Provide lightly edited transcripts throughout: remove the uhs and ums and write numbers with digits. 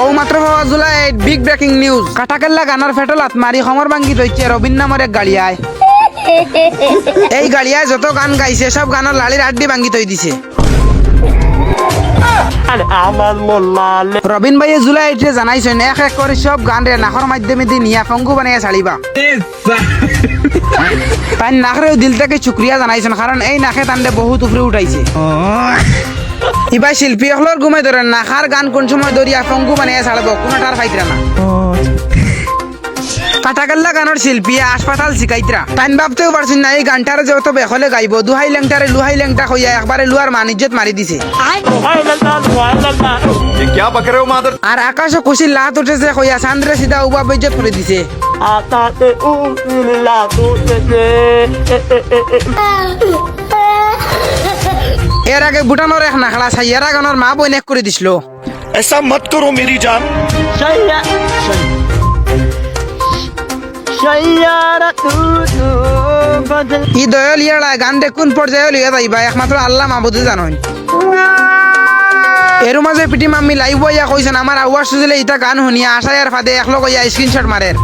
ও মাত্র হওয়া July big breaking news কাটাকেল্লা গানার ফেটলাত মারি খমর ভাঙ্গি তৈছে রবিন নামের এক গাড়িয়ায়। এই গাড়িয়ায় যত গান গাইছে সব গানের লালির আড্ডি ভাঙ্গি তৈ দিছে। রবিন ভাইয়ে জুলাই এটে জানাইছেন এক এক করে সব গান রে নাখর মাধ্যমে দিয়ে নিয়া ফঙ্গু বানাইয়া ছাড়িবা। তাই নাখরেও দিল থেকে শুক্রিয়া জানাইছেন কারণ এই নাখে তান্ডে বহুত উপরে উঠাইছে। ইবাই শিল্পী হলর ঘুমাই ধরেন নাখার গান কোন সময় দরিয়া ফঙ্গু বানাইয়া ছাড়বো কোনটার ফাইতরা না। কাটাকাল্লা গানের শিল্পী হাসপাতাল শিকাইতরা তাই ভাবতেও পারছেন না এই গানটারে যত বেখলে গাইব দুহাই ল্যাংটারে লুহাই ল্যাংটা হইয়া একবারে লুয়ার মানিজ্জত মারি দিছে। আর আকাশও খুশির লাত উঠেছে হইয়া চান্দ্রে সিধা উবা বেজ্জত করে দিছে। এর আগে ভুটানোর এক নাখলা সাইয়ারা গানের মা বই নেক করে দিছিল। ऐसा मत करो मेरी जान। ই দয়াল ইয়ালা গান দেখুন পর্যায়ে লিয়া যাইবা একমাত্র আল্লাহ মাহবুদে জানেন। এর মাঝে পিটি মাম্মি লাইভ হইয়া কইছেন আমার আওয়াজ শুনলে ইটা গান শুনিয়া আশায় আর ফাদে একলগ হইয়া স্ক্রিনশট মারের।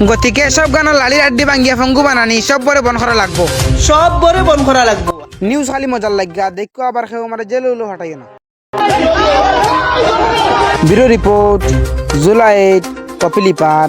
গতিকে সব গানের লালির আড্ডি ভাঙ্গিয়া ফঙ্গু বানানি সব বরে বন করা লাগবো, সব বরে বন করা লাগবো। নিউজ খালি মজার লাগিয়া দেখো আবার খেয়ে আমার জেলে উলো হটাইও না। ব্যুরো রিপোর্ট জুলাই কপিলিপার।